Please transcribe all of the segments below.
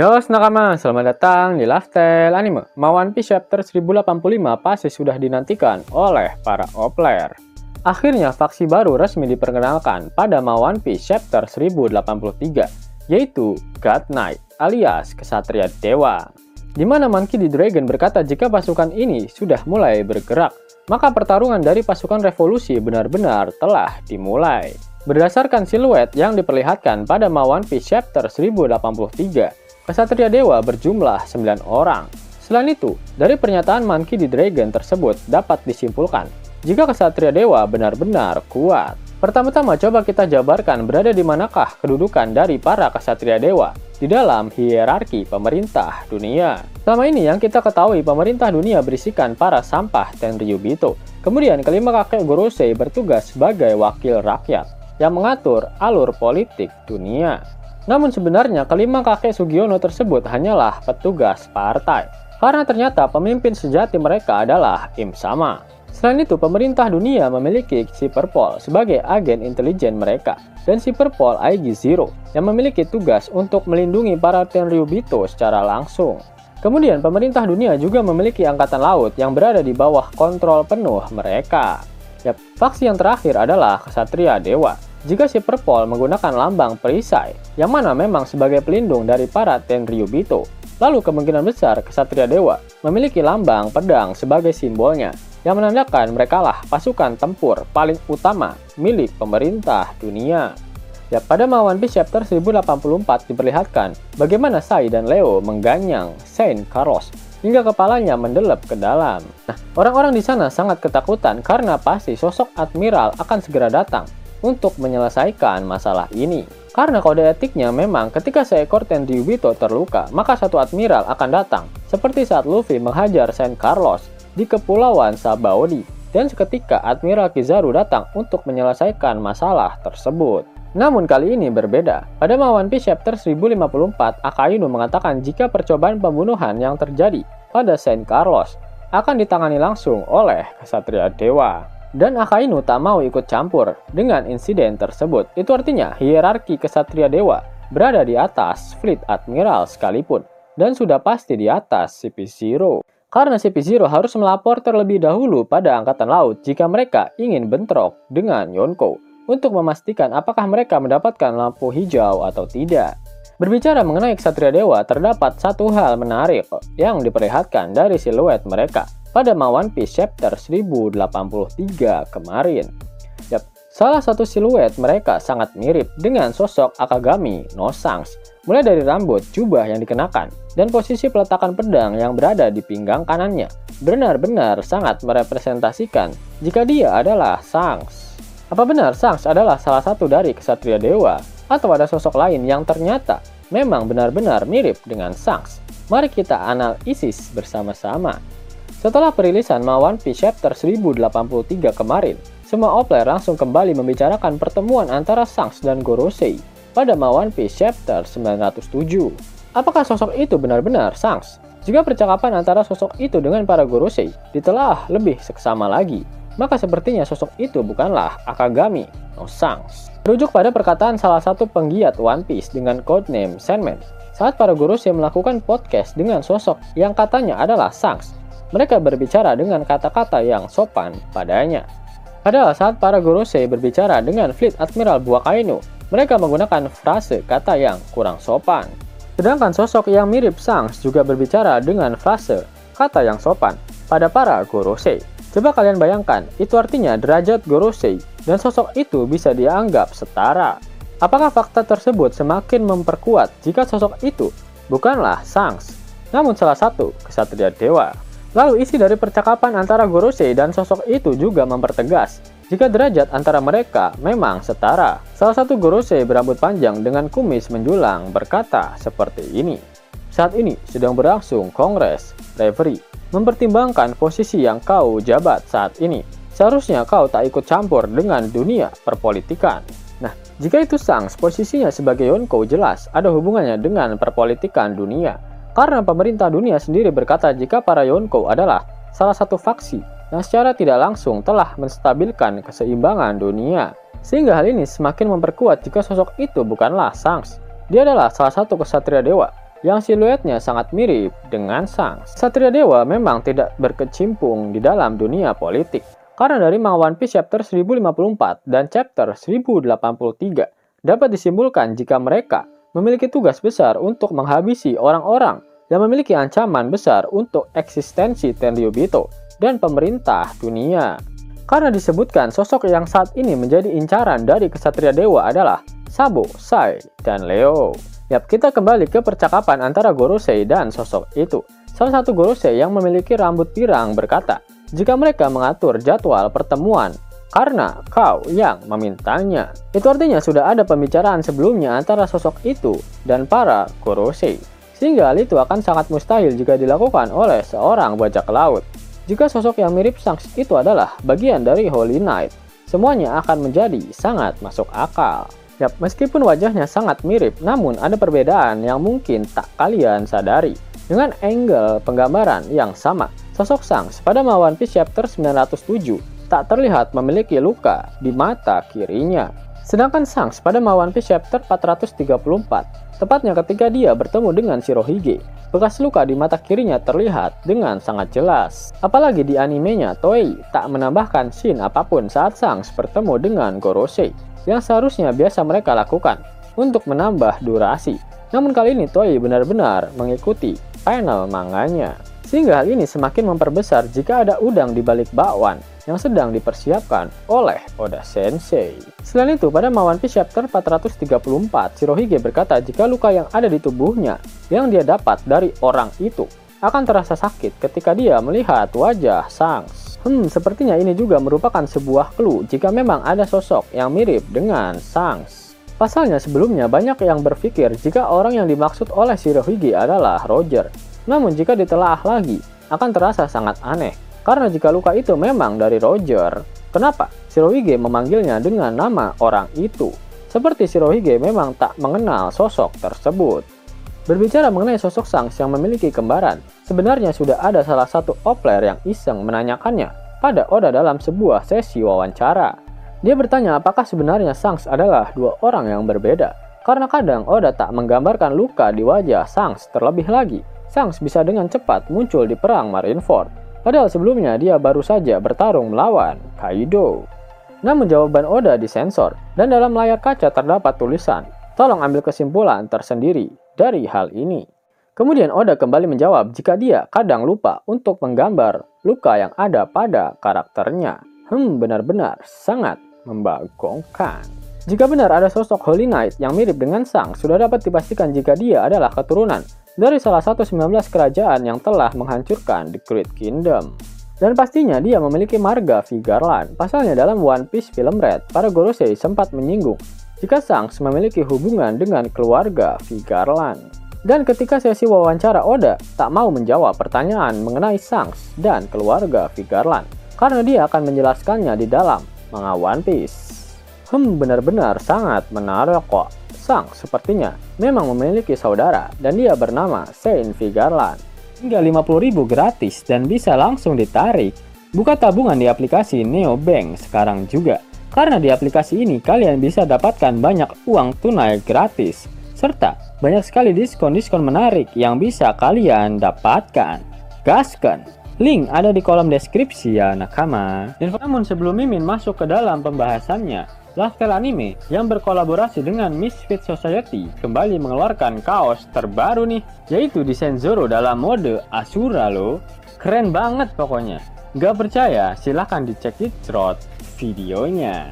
Yo nakama, selamat datang di Lifestyle Anime. One Piece Chapter 1085 pasti sudah dinantikan oleh para player. Akhirnya faksi baru resmi diperkenalkan pada One Piece Chapter 1083, yaitu God Knight alias Kesatria Dewa. Di mana Monkey D. Dragon berkata jika pasukan ini sudah mulai bergerak, maka pertarungan dari pasukan revolusi benar-benar telah dimulai. Berdasarkan siluet yang diperlihatkan pada One Piece Chapter 1083, Kesatria Dewa berjumlah 9 orang. Selain itu, dari pernyataan Monkey D. Dragon tersebut dapat disimpulkan jika Kesatria Dewa benar-benar kuat. Pertama-tama coba kita jabarkan berada di manakah kedudukan dari para Kesatria Dewa di dalam hierarki pemerintah dunia. Selama ini yang kita ketahui pemerintah dunia berisikan para sampah Tenryubito. Kemudian kelima kakek Gorosei bertugas sebagai wakil rakyat yang mengatur alur politik dunia. Namun sebenarnya kelima kakek Sugiono tersebut hanyalah petugas partai, karena ternyata pemimpin sejati mereka adalah Im Sama. Selain itu, pemerintah dunia memiliki Cyberpol sebagai agen intelijen mereka, dan Cyberpol IG Zero yang memiliki tugas untuk melindungi para Tenryubito secara langsung. Kemudian pemerintah dunia juga memiliki angkatan laut yang berada di bawah kontrol penuh mereka. Faksi yang terakhir adalah Kesatria Dewa. Jika Cyberpol menggunakan lambang perisai, yang mana memang sebagai pelindung dari para Tenryubito, lalu kemungkinan besar Kesatria Dewa memiliki lambang pedang sebagai simbolnya, yang menandakan merekalah pasukan tempur paling utama milik pemerintah dunia. Pada One Piece Chapter 1084 diperlihatkan bagaimana Sai dan Leo mengganyang Saint Carlos hingga kepalanya mendelep ke dalam. Orang-orang di sana sangat ketakutan karena pasti sosok Admiral akan segera datang untuk menyelesaikan masalah ini. Karena kode etiknya memang ketika seekor Tenryubito terluka, maka satu admiral akan datang, seperti saat Luffy menghajar Saint Carlos di kepulauan Sabaody, dan seketika Admiral Kizaru datang untuk menyelesaikan masalah tersebut. Namun kali ini berbeda. Pada One Piece Chapter 1054, Akainu mengatakan jika percobaan pembunuhan yang terjadi pada Saint Carlos akan ditangani langsung oleh Kesatria Dewa. Dan Akainu tak mau ikut campur dengan insiden tersebut. Itu artinya hierarki Kesatria Dewa berada di atas Fleet Admiral sekalipun, dan sudah pasti di atas CP0. Karena CP0 harus melapor terlebih dahulu pada Angkatan Laut jika mereka ingin bentrok dengan Yonko untuk memastikan apakah mereka mendapatkan lampu hijau atau tidak. Berbicara mengenai Kesatria Dewa, terdapat satu hal menarik yang diperlihatkan dari siluet mereka pada One Piece Chapter 1083 kemarin. Salah satu siluet mereka sangat mirip dengan sosok Akagami no Shanks, mulai dari rambut, jubah yang dikenakan, dan posisi peletakan pedang yang berada di pinggang kanannya benar-benar sangat merepresentasikan jika dia adalah Shanks. Apa benar Shanks adalah salah satu dari Kesatria Dewa? Atau ada sosok lain yang ternyata memang benar-benar mirip dengan Shanks? Mari kita analisis bersama-sama. Setelah perilisan One Piece Chapter 1083 kemarin, semua player langsung kembali membicarakan pertemuan antara Shanks dan Gorosei pada One Piece Chapter 907. Apakah sosok itu benar-benar Shanks? Jika percakapan antara sosok itu dengan para Gorosei ditelaah lebih seksama lagi, maka sepertinya sosok itu bukanlah Akagami no Shanks. Merujuk pada perkataan salah satu penggiat One Piece dengan codename Sandman, saat para Gorosei melakukan podcast dengan sosok yang katanya adalah Shanks, mereka berbicara dengan kata-kata yang sopan padanya. Padahal saat para Gorosei berbicara dengan Fleet Admiral Buakainu, mereka menggunakan frase kata yang kurang sopan. Sedangkan sosok yang mirip Shanks juga berbicara dengan frase kata yang sopan pada para Gorosei. Coba kalian bayangkan, itu artinya derajat Gorosei dan sosok itu bisa dianggap setara. Apakah fakta tersebut semakin memperkuat jika sosok itu bukanlah Shanks, namun salah satu Kesatria Dewa? Lalu isi dari percakapan antara Gorosei dan sosok itu juga mempertegas jika derajat antara mereka memang setara. Salah satu Gorosei berambut panjang dengan kumis menjulang berkata seperti ini. Saat ini sedang berlangsung Kongres Reverie, mempertimbangkan posisi yang kau jabat saat ini. Seharusnya kau tak ikut campur dengan dunia perpolitikan. Jika itu Shanks, posisinya sebagai Yonko jelas ada hubungannya dengan perpolitikan dunia. Karena pemerintah dunia sendiri berkata jika para Yonko adalah salah satu faksi yang secara tidak langsung telah menstabilkan keseimbangan dunia. Sehingga hal ini semakin memperkuat jika sosok itu bukanlah Shanks. Dia adalah salah satu Kesatria Dewa yang siluetnya sangat mirip dengan Shanks. Satria Dewa memang tidak berkecimpung di dalam dunia politik, karena dari manga One Piece chapter 1054 dan chapter 1083 dapat disimpulkan jika mereka memiliki tugas besar untuk menghabisi orang-orang yang memiliki ancaman besar untuk eksistensi Tenryubito dan pemerintah dunia. Karena disebutkan sosok yang saat ini menjadi incaran dari Ksatria Dewa adalah Sabo, Sai, dan Leo. Yap, kita kembali ke percakapan antara Gorosei dan sosok itu. Salah satu Gorosei yang memiliki rambut pirang berkata, jika mereka mengatur jadwal pertemuan karena kau yang memintanya. Itu artinya sudah ada pembicaraan sebelumnya antara sosok itu dan para Gorosei. Sehingga hal itu akan sangat mustahil jika dilakukan oleh seorang bajak laut. Jika sosok yang mirip Shanks itu adalah bagian dari Holy Knight, semuanya akan menjadi sangat masuk akal. Yap, meskipun wajahnya sangat mirip, namun ada perbedaan yang mungkin tak kalian sadari. Dengan angle penggambaran yang sama, sosok Shanks pada One Piece chapter 907 tak terlihat memiliki luka di mata kirinya. Sedangkan Shanks pada One Piece chapter 434, tepatnya ketika dia bertemu dengan Shirohige, bekas luka di mata kirinya terlihat dengan sangat jelas. Apalagi di animenya, Toei tak menambahkan scene apapun saat Shanks bertemu dengan Gorosei, yang seharusnya biasa mereka lakukan untuk menambah durasi. Namun kali ini Toei benar-benar mengikuti panel manganya. Sehingga hal ini semakin memperbesar jika ada udang di balik bakwan yang sedang dipersiapkan oleh Oda Sensei. Selain itu, pada One Piece chapter 434, Shirohige berkata jika luka yang ada di tubuhnya yang dia dapat dari orang itu akan terasa sakit ketika dia melihat wajah Shanks. Sepertinya ini juga merupakan sebuah clue jika memang ada sosok yang mirip dengan Shanks. Pasalnya sebelumnya banyak yang berpikir jika orang yang dimaksud oleh Shirohige adalah Roger. Namun jika ditelaah lagi, akan terasa sangat aneh. Karena jika luka itu memang dari Roger, kenapa Shirohige memanggilnya dengan nama orang itu? Seperti Shirohige memang tak mengenal sosok tersebut. Berbicara mengenai sosok Shanks yang memiliki kembaran, sebenarnya sudah ada salah satu opler yang iseng menanyakannya pada Oda dalam sebuah sesi wawancara. Dia bertanya apakah sebenarnya Shanks adalah dua orang yang berbeda, karena kadang Oda tak menggambarkan luka di wajah Shanks. Terlebih lagi, Shanks bisa dengan cepat muncul di perang Marineford, padahal sebelumnya dia baru saja bertarung melawan Kaido. Namun jawaban Oda disensor, dan dalam layar kaca terdapat tulisan, tolong ambil kesimpulan tersendiri dari hal ini. Kemudian Oda kembali menjawab jika dia kadang lupa untuk menggambar luka yang ada pada karakternya. Benar-benar sangat membagongkan. Jika benar ada sosok Holy Knight yang mirip dengan Shanks, sudah dapat dipastikan jika dia adalah keturunan dari salah satu 19 kerajaan yang telah menghancurkan The Great Kingdom. Dan pastinya dia memiliki marga Vigarland. Pasalnya dalam One Piece Film Red, para Gorosei sempat menyinggung jika Shanks memiliki hubungan dengan keluarga Vigarland. Dan ketika sesi wawancara, Oda tak mau menjawab pertanyaan mengenai Shanks dan keluarga Vigarland, karena dia akan menjelaskannya di dalam manga One Piece. Benar-benar sangat menarik kok. Shanks sepertinya memang memiliki saudara dan dia bernama Saint Vigarland. Hingga 50.000 gratis dan bisa langsung ditarik. Buka tabungan di aplikasi Neobank sekarang juga. Karena di aplikasi ini kalian bisa dapatkan banyak uang tunai gratis, serta banyak sekali diskon-diskon menarik yang bisa kalian dapatkan. Gaskan! Link ada di kolom deskripsi ya nakama. Namun sebelum Mimin masuk ke dalam pembahasannya, Lifestyle Anime yang berkolaborasi dengan Misfit Society kembali mengeluarkan kaos terbaru nih, yaitu desain Zoro dalam mode Asura loh. Keren banget pokoknya. Gak percaya? Silahkan dicek di videonya.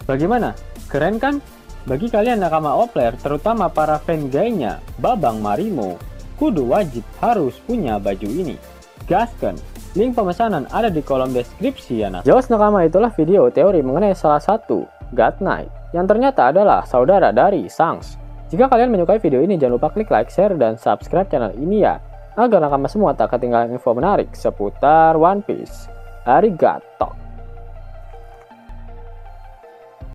Bagaimana? Keren kan? Bagi kalian nakama Opler, terutama para fan gaynya Babang Marimo, kudu wajib harus punya baju ini. Gaskan! Link pemesanan ada di kolom deskripsi ya nak. Jelas nakama, itulah video teori mengenai salah satu God Knight yang ternyata adalah saudara dari Shanks. Jika kalian menyukai video ini, jangan lupa klik like, share, dan subscribe channel ini ya, agar nakama semua tak ketinggalan info menarik seputar One Piece. Arigato.